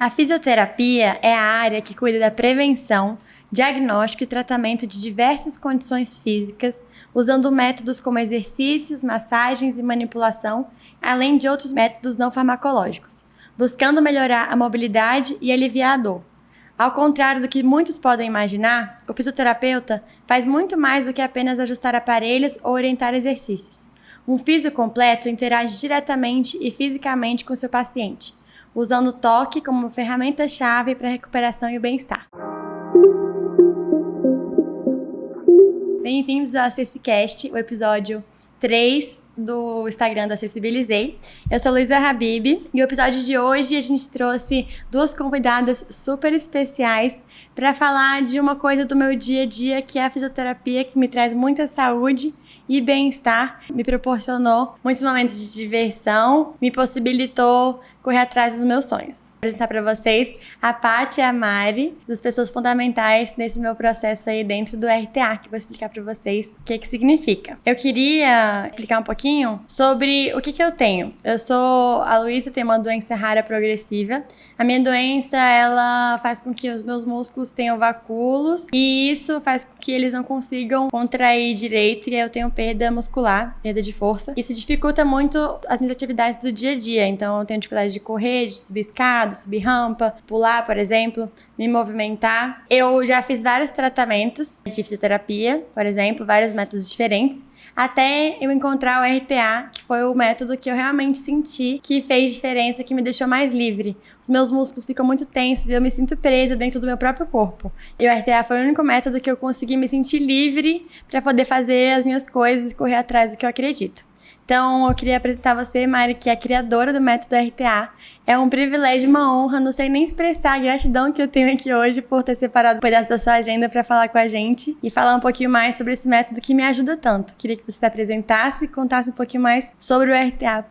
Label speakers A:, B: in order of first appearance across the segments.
A: A fisioterapia é a área que cuida da prevenção, diagnóstico e tratamento de diversas condições físicas, usando métodos como exercícios, massagens e manipulação, além de outros métodos não farmacológicos, buscando melhorar a mobilidade e aliviar a dor. Ao contrário do que muitos podem imaginar, o fisioterapeuta faz muito mais do que apenas ajustar aparelhos ou orientar exercícios. Um fisio completo interage diretamente e fisicamente com seu paciente, usando o toque como ferramenta-chave para a recuperação e o bem-estar. Bem-vindos ao AcessiCast, o episódio 3 do Instagram do Acessibilizei. Eu sou Luísa Habib e o episódio de hoje a gente trouxe duas convidadas super especiais para falar de uma coisa do meu dia a dia, que é a fisioterapia, que me traz muita saúde e bem-estar, me proporcionou muitos momentos de diversão, me possibilitou correr atrás dos meus sonhos. Vou apresentar para vocês a Paty e a Mari, duas pessoas fundamentais nesse meu processo aí dentro do RTA, que eu vou explicar para vocês o que significa. Eu queria explicar um pouquinho sobre o que eu tenho. A Luísa, tem uma doença rara progressiva. A minha doença, ela faz com que os meus músculos tenham vacúolos e isso faz com que eles não consigam contrair direito e aí eu tenho perda muscular, perda de força. Isso dificulta muito as minhas atividades do dia a dia, então eu tenho dificuldade de correr, de subir escada, subir rampa, pular, por exemplo, me movimentar. Eu já fiz vários tratamentos de fisioterapia, por exemplo, vários métodos diferentes, até eu encontrar o RTA, que foi o método que eu realmente senti que fez diferença, que me deixou mais livre. Os meus músculos ficam muito tensos e eu me sinto presa dentro do meu próprio corpo. E o RTA foi o único método que eu consegui me sentir livre para poder fazer as minhas coisas e correr atrás do que eu acredito. Então, eu queria apresentar você, Mari, que é a criadora do método RTA. É um privilégio, uma honra, não sei nem expressar a gratidão que eu tenho aqui hoje por ter separado um pedaço da sua agenda para falar com a gente e falar um pouquinho mais sobre esse método que me ajuda tanto. Queria que você se apresentasse e contasse um pouquinho mais sobre o RTA.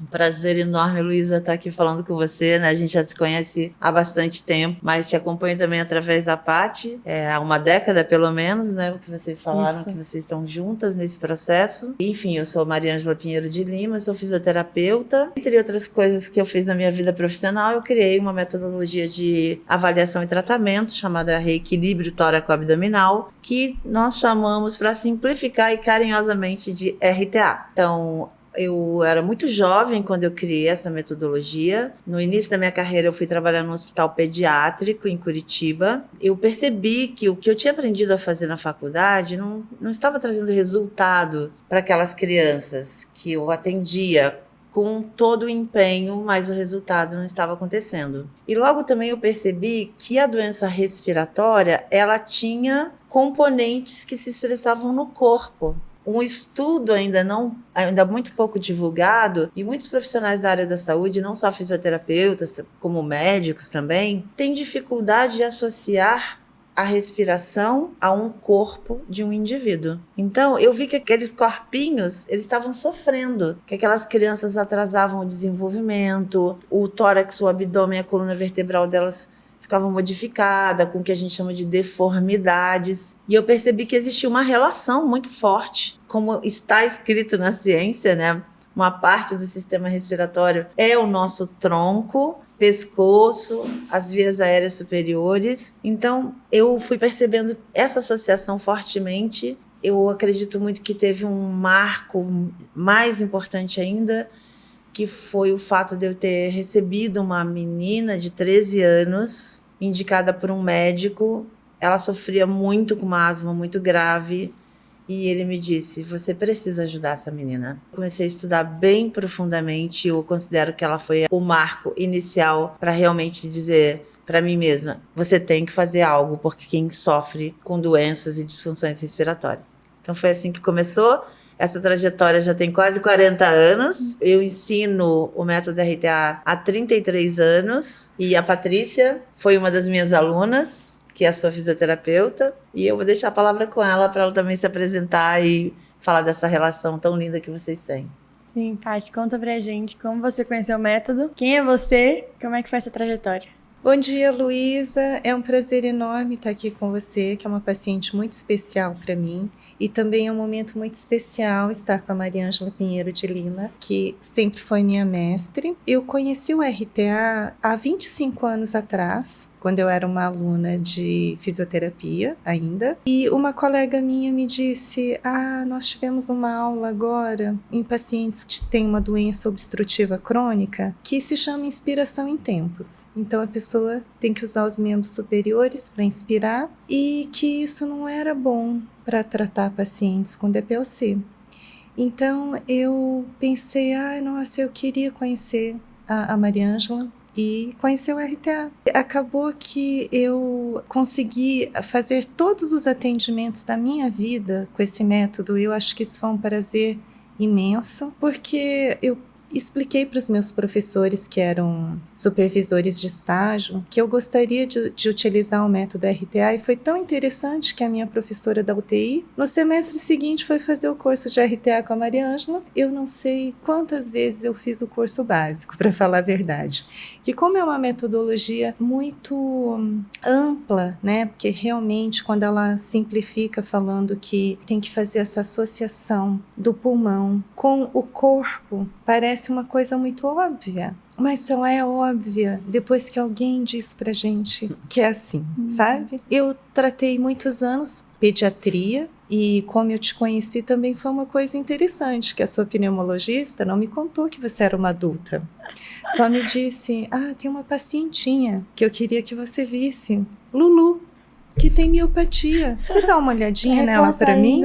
B: Um prazer enorme, Luísa, estar aqui falando com você, né? A gente já se conhece há bastante tempo, mas te acompanho também através da Paty, há uma década pelo menos, né? Porque vocês falaram que vocês estão juntas nesse processo. Enfim, eu sou Mariângela Pinheiro de Lima, sou fisioterapeuta. Entre outras coisas que eu fiz na minha vida profissional, eu criei uma metodologia de avaliação e tratamento chamada Reequilíbrio Tóraco-Abdominal, que nós chamamos para simplificar e carinhosamente de RTA. Então, eu era muito jovem quando eu criei essa metodologia. No início da minha carreira eu fui trabalhar no hospital pediátrico em Curitiba. Eu percebi que o que eu tinha aprendido a fazer na faculdade não estava trazendo resultado para aquelas crianças que eu atendia com todo o empenho, mas o resultado não estava acontecendo. E logo também eu percebi que a doença respiratória, ela tinha componentes que se expressavam no corpo. Um estudo ainda muito pouco divulgado, e muitos profissionais da área da saúde, não só fisioterapeutas, como médicos também, têm dificuldade de associar a respiração a um corpo de um indivíduo. Então, eu vi que aqueles corpinhos, eles estavam sofrendo, que aquelas crianças atrasavam o desenvolvimento, o tórax, o abdômen, a coluna vertebral delas ficava modificada, com o que a gente chama de deformidades. E eu percebi que existia uma relação muito forte, como está escrito na ciência, né? Uma parte do sistema respiratório é o nosso tronco, pescoço, as vias aéreas superiores. Então, eu fui percebendo essa associação fortemente. Eu acredito muito que teve um marco mais importante ainda, que foi o fato de eu ter recebido uma menina de 13 anos, indicada por um médico. Ela sofria muito com uma asma muito grave e ele me disse: você precisa ajudar essa menina. Comecei a estudar bem profundamente. Eu considero que ela foi o marco inicial para realmente dizer para mim mesma: você tem que fazer algo, porque quem sofre com doenças e disfunções respiratórias. Então foi assim que começou. Essa trajetória já tem quase 40 anos. Eu ensino o método RTA há 33 anos. E a Patrícia foi uma das minhas alunas, que é a sua fisioterapeuta. E eu vou deixar a palavra com ela para ela também se apresentar e falar dessa relação tão linda que vocês têm.
A: Sim, Paty, conta pra gente como você conheceu o método, quem é você, como é que foi essa trajetória?
C: Bom dia, Luísa. É um prazer enorme estar aqui com você, que é uma paciente muito especial para mim. E também é um momento muito especial estar com a Mariângela Pinheiro de Lima, que sempre foi minha mestre. Eu conheci o RTA há 25 anos atrás, quando eu era uma aluna de fisioterapia ainda. E uma colega minha me disse, nós tivemos uma aula agora em pacientes que têm uma doença obstrutiva crônica que se chama inspiração em tempos. Então a pessoa tem que usar os membros superiores para inspirar e que isso não era bom para tratar pacientes com DPOC. Então eu pensei, nossa, eu queria conhecer a Mariângela e conhecer o RTA. Acabou que eu consegui fazer todos os atendimentos da minha vida com esse método. Eu acho que isso foi um prazer imenso, porque eu expliquei para os meus professores, que eram supervisores de estágio, que eu gostaria de utilizar o método RTA, e foi tão interessante que a minha professora da UTI, no semestre seguinte, foi fazer o curso de RTA com a Mariângela. Eu não sei quantas vezes eu fiz o curso básico, para falar a verdade. Que como é uma metodologia muito ampla, né? Porque realmente quando ela simplifica falando que tem que fazer essa associação do pulmão com o corpo, parece uma coisa muito óbvia, mas só é óbvia depois que alguém diz pra gente que é assim, sabe? Eu tratei muitos anos pediatria e como eu te conheci também foi uma coisa interessante, que a sua pneumologista não me contou que você era uma adulta. Só me disse, tem uma pacientinha que eu queria que você visse, Lulu, que tem miopatia. Você dá uma olhadinha nela para mim?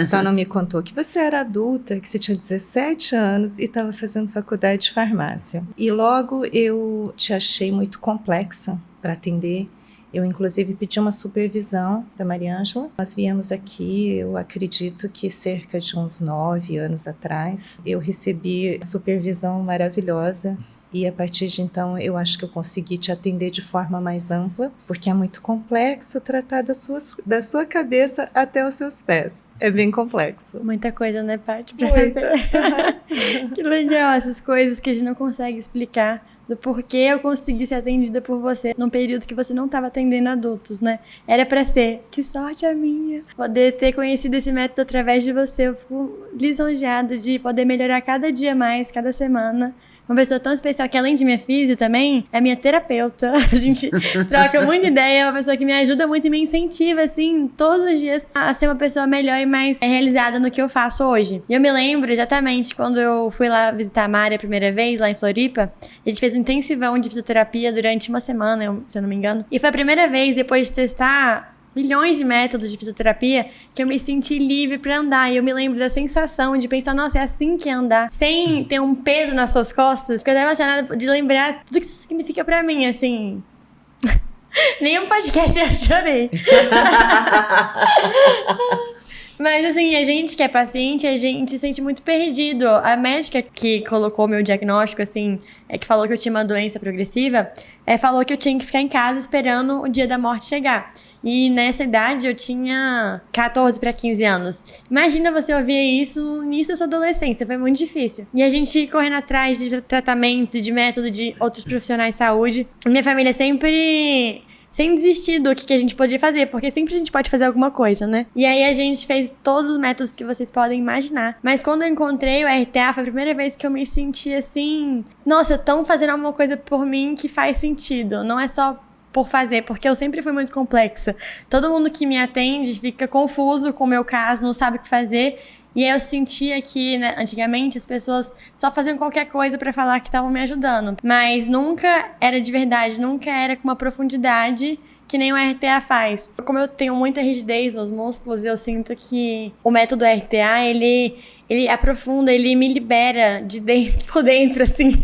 C: Só não me contou que você era adulta, que você tinha 17 anos e estava fazendo faculdade de farmácia. E logo eu te achei muito complexa para atender. Eu, inclusive, pedi uma supervisão da Mariângela. Nós viemos aqui, eu acredito que cerca de uns 9 anos atrás. Eu recebi supervisão maravilhosa. E a partir de então eu acho que eu consegui te atender de forma mais ampla, porque é muito complexo tratar da sua cabeça até os seus pés. É bem complexo.
A: Muita coisa, né, Paty, pra fazer. Que legal, essas coisas que a gente não consegue explicar do porquê eu consegui ser atendida por você num período que você não estava atendendo adultos, né? Era pra ser. Que sorte a minha! Poder ter conhecido esse método através de você. Eu fico lisonjeada de poder melhorar cada dia mais, cada semana. Uma pessoa tão especial que, além de minha físio também, é minha terapeuta. A gente troca muita ideia, é uma pessoa que me ajuda muito e me incentiva, assim, todos os dias a ser uma pessoa melhor e mais realizada no que eu faço hoje. E eu me lembro exatamente quando eu fui lá visitar a Mari a primeira vez, lá em Floripa. A gente fez um intensivão de fisioterapia durante uma semana, se eu não me engano. E foi a primeira vez, depois de testar milhões de métodos de fisioterapia, que eu me senti livre pra andar. E eu me lembro da sensação de pensar, nossa, é assim que é andar, sem ter um peso nas suas costas. Fiquei até emocionada de lembrar tudo que isso significa pra mim, assim. Nenhum podcast eu chorei. Mas assim, a gente que é paciente, a gente se sente muito perdido. A médica que colocou meu diagnóstico, assim, que falou que eu tinha uma doença progressiva, falou que eu tinha que ficar em casa esperando o dia da morte chegar. E nessa idade eu tinha 14 para 15 anos. Imagina você ouvir isso no início da sua adolescência, foi muito difícil. E a gente correndo atrás de tratamento, de método de outros profissionais de saúde. Minha família sempre sem desistir do que a gente podia fazer, porque sempre a gente pode fazer alguma coisa, né? E aí a gente fez todos os métodos que vocês podem imaginar. Mas quando eu encontrei o RTA, foi a primeira vez que eu me senti assim, nossa, estão fazendo alguma coisa por mim que faz sentido. Não é só por fazer, porque eu sempre fui muito complexa. Todo mundo que me atende fica confuso com o meu caso, não sabe o que fazer. E aí eu sentia que, né, antigamente as pessoas só faziam qualquer coisa pra falar que estavam me ajudando. Mas nunca era de verdade, nunca era com uma profundidade que nem o RTA faz. Como eu tenho muita rigidez nos músculos, eu sinto que o método RTA, ele aprofunda, ele me libera de dentro, por dentro, assim.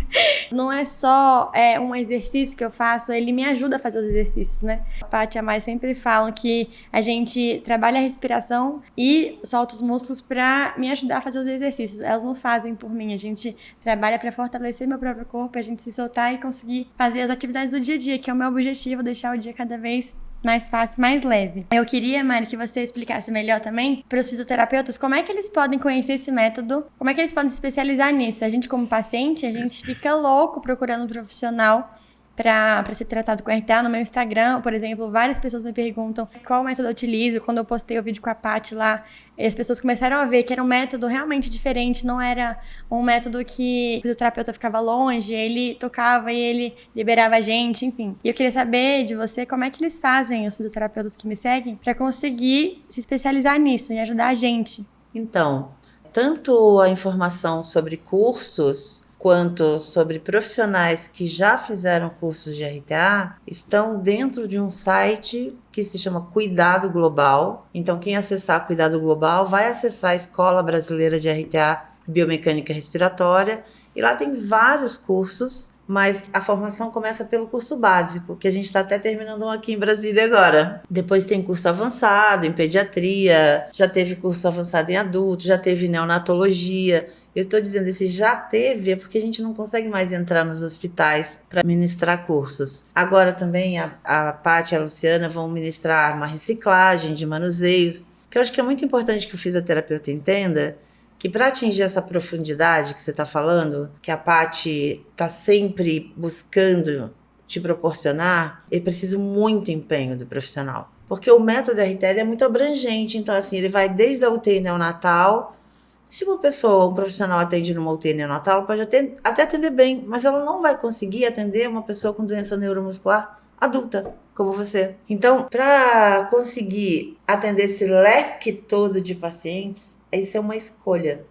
A: Não é só um exercício que eu faço, ele me ajuda a fazer os exercícios, né? A Paty e a Mari sempre falam que a gente trabalha a respiração e solta os músculos pra me ajudar a fazer os exercícios. Elas não fazem por mim, a gente trabalha pra fortalecer meu próprio corpo, a gente se soltar e conseguir fazer as atividades do dia a dia, que é o meu objetivo, deixar o dia cada vez mais fácil, mais leve. Eu queria, Mari, que você explicasse melhor também para os fisioterapeutas como é que eles podem conhecer esse método, como é que eles podem se especializar nisso. A gente, como paciente, a gente fica louco procurando um profissional para ser tratado com RTA. No meu Instagram, por exemplo, várias pessoas me perguntam qual método eu utilizo. Quando eu postei o vídeo com a Paty lá, as pessoas começaram a ver que era um método realmente diferente, não era um método que o fisioterapeuta ficava longe, ele tocava e ele liberava a gente, enfim. E eu queria saber de você como é que eles fazem, os fisioterapeutas que me seguem, para conseguir se especializar nisso e ajudar a gente.
B: Então, tanto a informação sobre cursos quanto sobre profissionais que já fizeram cursos de RTA estão dentro de um site que se chama Cuidado Global. Então, quem acessar Cuidado Global vai acessar a Escola Brasileira de RTA Biomecânica Respiratória, e lá tem vários cursos, mas a formação começa pelo curso básico, que a gente está até terminando um aqui em Brasília agora. Depois tem curso avançado em pediatria, já teve curso avançado em adulto, já teve neonatologia. Eu estou dizendo, esse já teve é porque a gente não consegue mais entrar nos hospitais para ministrar cursos. Agora também a Paty e a Luciana vão ministrar uma reciclagem de manuseios, que eu acho que é muito importante que o fisioterapeuta entenda que para atingir essa profundidade que você está falando, que a Paty está sempre buscando te proporcionar, é preciso muito empenho do profissional. Porque o método RTA é muito abrangente, então assim, ele vai desde a UTI neonatal. Se uma pessoa, um profissional atende numa UTI neonatal, ela pode até atender bem, mas ela não vai conseguir atender uma pessoa com doença neuromuscular adulta, como você. Então, para conseguir atender esse leque todo de pacientes, isso é uma escolha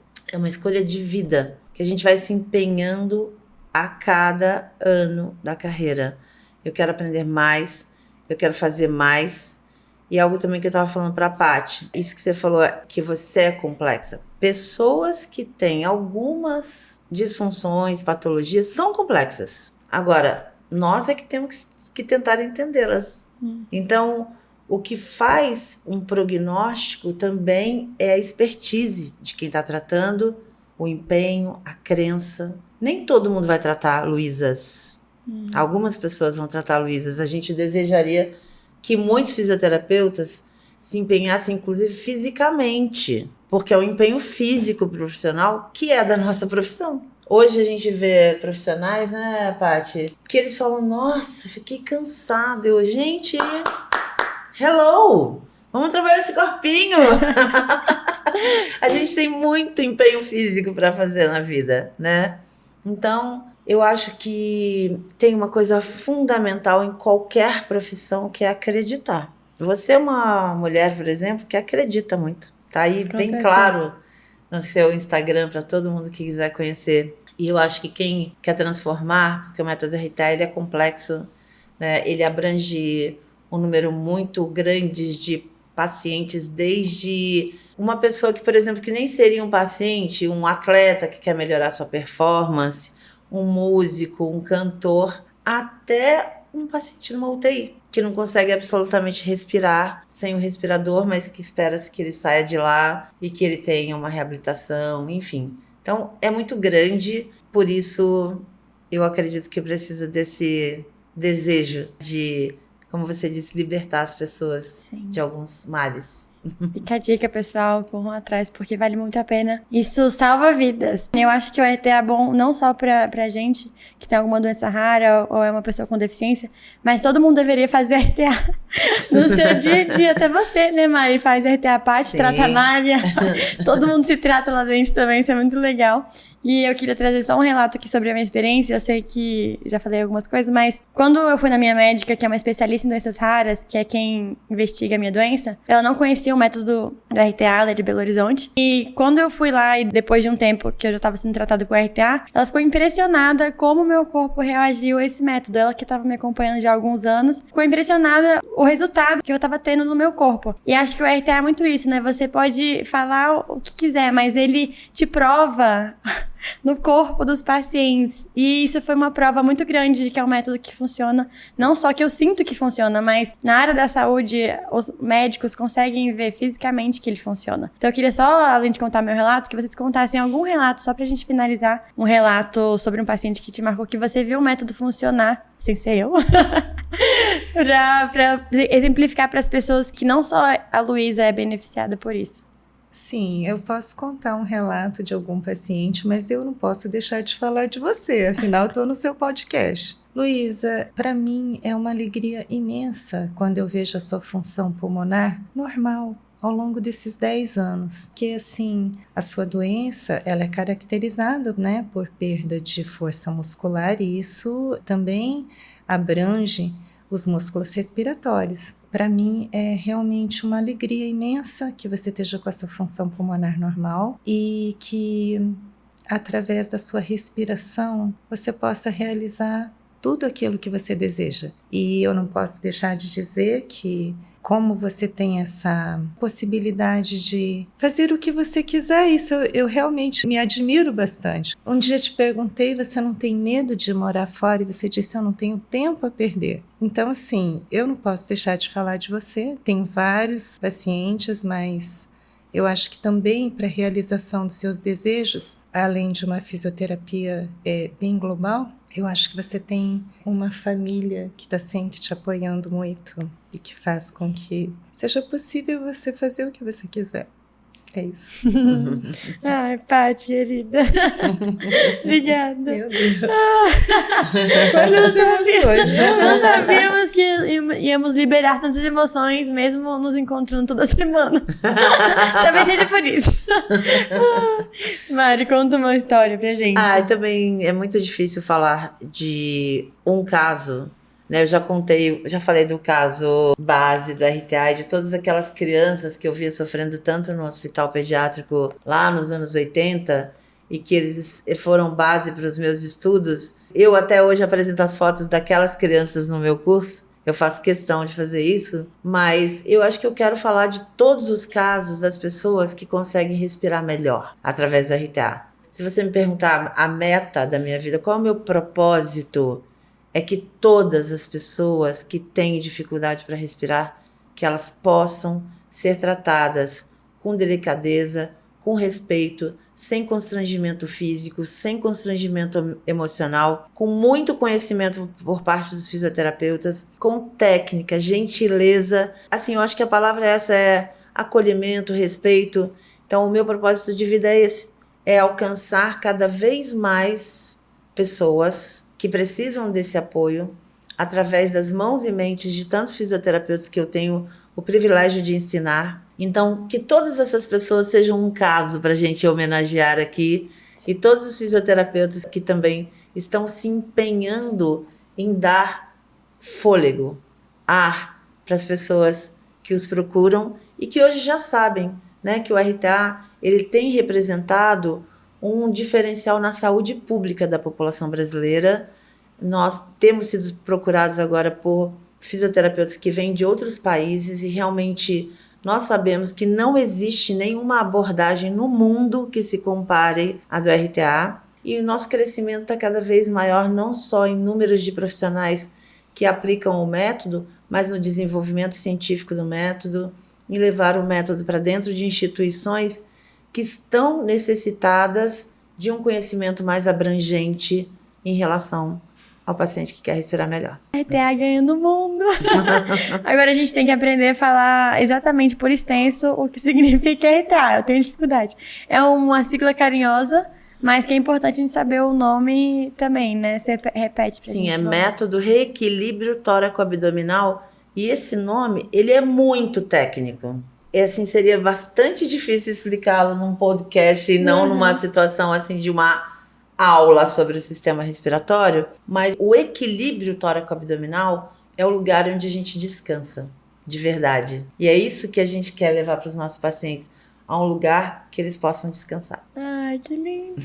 B: de vida, que a gente vai se empenhando a cada ano da carreira. Eu quero aprender mais, eu quero fazer mais. E algo também que eu estava falando para a Paty, isso que você falou, que você é complexa. Pessoas que têm algumas disfunções, patologias, são complexas. Agora, nós é que temos que tentar entendê-las. Então, o que faz um prognóstico também é a expertise de quem está tratando, o empenho, a crença. Nem todo mundo vai tratar Luísas. Algumas pessoas vão tratar Luísas. A gente desejaria que muitos fisioterapeutas se empenhassem, inclusive fisicamente, porque é o empenho físico profissional que é da nossa profissão. Hoje a gente vê profissionais, né, Paty, que eles falam, nossa, fiquei cansado. Eu, gente, hello, vamos trabalhar esse corpinho. A gente tem muito empenho físico para fazer na vida, né? Então, eu acho que tem uma coisa fundamental em qualquer profissão, que é acreditar. Você é uma mulher, por exemplo, que acredita muito. Tá aí
A: Com
B: bem
A: certeza.
B: claro no seu Instagram para todo mundo que quiser conhecer. E eu acho que quem quer transformar, porque o método RTA ele é complexo, né? Ele abrange um número muito grande de pacientes, desde uma pessoa que, por exemplo, que nem seria um paciente, um atleta que quer melhorar sua performance, um músico, um cantor, até um paciente numa UTI, que não consegue absolutamente respirar sem o respirador, mas que espera-se que ele saia de lá e que ele tenha uma reabilitação, enfim. Então, é muito grande, por isso eu acredito que precisa desse desejo de, como você disse, libertar as pessoas
A: Sim.
B: de alguns males.
A: Fica a dica, pessoal, corram atrás, porque vale muito a pena. Isso salva vidas. Eu acho que o RTA é bom não só pra gente que tem alguma doença rara ou é uma pessoa com deficiência, mas todo mundo deveria fazer RTA no seu dia a dia. Até você, né, Mari? Faz RTA Paty,
B: Sim.
A: trata a Mária. Todo mundo se trata lá dentro também, isso é muito legal. E eu queria trazer só um relato aqui sobre a minha experiência. Eu sei que já falei algumas coisas, mas quando eu fui na minha médica, que é uma especialista em doenças raras, que é quem investiga a minha doença, ela não conhecia o método do RTA, ela é de Belo Horizonte. E quando eu fui lá, e depois de um tempo que eu já estava sendo tratada com RTA, ela ficou impressionada como o meu corpo reagiu a esse método. Ela que estava me acompanhando já há alguns anos, ficou impressionada o resultado que eu estava tendo no meu corpo. E acho que o RTA é muito isso, né? Você pode falar o que quiser, mas ele te prova no corpo dos pacientes. E isso foi uma prova muito grande de que é um método que funciona. Não só que eu sinto que funciona, mas na área da saúde, os médicos conseguem ver fisicamente que ele funciona. Então eu queria só, além de contar meu relato, que vocês contassem algum relato, só pra gente finalizar, um relato sobre um paciente que te marcou, que você viu o método funcionar, sem ser eu, pra exemplificar para as pessoas que não só a Luísa é beneficiada por isso.
C: Sim, eu posso contar um relato de algum paciente, mas eu não posso deixar de falar de você, afinal estou no seu podcast. Luísa, para mim é uma alegria imensa quando eu vejo a sua função pulmonar normal ao longo desses 10 anos, que assim, a sua doença, ela é caracterizada, né, por perda de força muscular e isso também abrange os músculos respiratórios. Para mim é realmente uma alegria imensa que você esteja com a sua função pulmonar normal e que através da sua respiração você possa realizar tudo aquilo que você deseja. E eu não posso deixar de dizer que como você tem essa possibilidade de fazer o que você quiser, isso eu realmente me admiro bastante. Um dia te perguntei, você não tem medo de morar fora? E você disse, eu não tenho tempo a perder. Então, assim, eu não posso deixar de falar de você. Tenho vários pacientes, mas eu acho que também para a realização dos seus desejos, além de uma fisioterapia bem global, eu acho que você tem uma família que está sempre te apoiando muito e que faz com que seja possível você fazer o que você quiser. É isso.
A: Ai, Paty, querida. Obrigada.
C: Meu Deus.
A: Quantas emoções. Não sabíamos que íamos liberar tantas emoções mesmo nos encontrando toda semana. Talvez seja por isso. Mari, conta uma história pra gente.
B: Também é muito difícil falar de um caso, né? Eu já falei do caso base do RTA e de todas aquelas crianças que eu via sofrendo tanto no hospital pediátrico lá nos anos 80 e que eles foram base para os meus estudos. Eu até hoje apresento as fotos daquelas crianças no meu curso. Eu faço questão de fazer isso, mas eu acho que eu quero falar de todos os casos das pessoas que conseguem respirar melhor através do RTA. Se você me perguntar a meta da minha vida, qual é o meu propósito, é que todas as pessoas que têm dificuldade para respirar, que elas possam ser tratadas com delicadeza, com respeito, sem constrangimento físico, sem constrangimento emocional, com muito conhecimento por parte dos fisioterapeutas, com técnica, gentileza. Assim, eu acho que a palavra essa é acolhimento, respeito. Então, o meu propósito de vida é esse, é alcançar cada vez mais pessoas que precisam desse apoio através das mãos e mentes de tantos fisioterapeutas que eu tenho o privilégio de ensinar. Então, que todas essas pessoas sejam um caso para a gente homenagear aqui e todos os fisioterapeutas que também estão se empenhando em dar fôlego, ar para as pessoas que os procuram e que hoje já sabem, né, que o RTA ele tem representado um diferencial na saúde pública da população brasileira. Nós temos sido procurados agora por fisioterapeutas que vêm de outros países e realmente nós sabemos que não existe nenhuma abordagem no mundo que se compare à do RTA e o nosso crescimento está cada vez maior, não só em números de profissionais que aplicam o método, mas no desenvolvimento científico do método, em levar o método para dentro de instituições que estão necessitadas de um conhecimento mais abrangente em relação ao paciente que quer respirar melhor.
A: RTA ganhando o mundo. Agora a gente tem que aprender a falar exatamente por extenso o que significa RTA. Eu tenho dificuldade. É uma sigla carinhosa, mas que é importante a gente saber o nome também, né? Você repete pra gente.
B: Sim, é método reequilíbrio tóraco-abdominal. E esse nome, ele é muito técnico. E assim, seria bastante difícil explicá-lo num podcast e não numa situação assim de uma aula sobre o sistema respiratório, mas o equilíbrio tóraco-abdominal é o lugar onde a gente descansa, de verdade. E é isso que a gente quer levar para os nossos pacientes, a um lugar que eles possam descansar.
A: Ai, que lindo!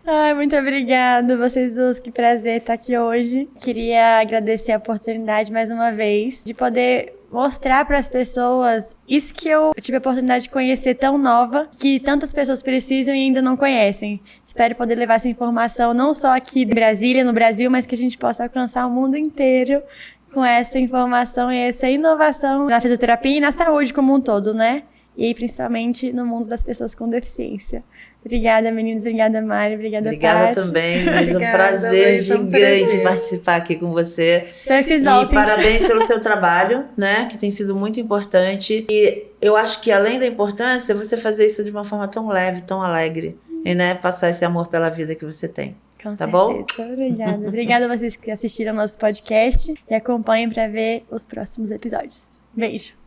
A: Ai, muito obrigada, vocês dois, que prazer estar aqui hoje. Queria agradecer a oportunidade mais uma vez de poder mostrar para as pessoas isso que eu tive a oportunidade de conhecer tão nova, que tantas pessoas precisam e ainda não conhecem. Espero poder levar essa informação não só aqui de Brasília, no Brasil, mas que a gente possa alcançar o mundo inteiro com essa informação e essa inovação na fisioterapia e na saúde como um todo, né? E principalmente no mundo das pessoas com deficiência. Obrigada, meninos. Obrigada, Mari. Obrigada,
B: Obrigada
A: Paty.
B: também, Luísa. Um
C: Obrigada,
B: prazer
C: Luísa, um
B: gigante
C: prazer.
B: participar aqui com você.
A: Espero que vocês
B: E
A: voltem.
B: parabéns pelo seu trabalho, né? Que tem sido muito importante. E eu acho que além da importância, você fazer isso de uma forma tão leve, tão alegre. E, né, passar esse amor pela vida que você tem.
A: Com
B: Tá
A: certeza.
B: bom?
A: Obrigada. Obrigada a vocês que assistiram ao nosso podcast e acompanhem para ver os próximos episódios. Beijo.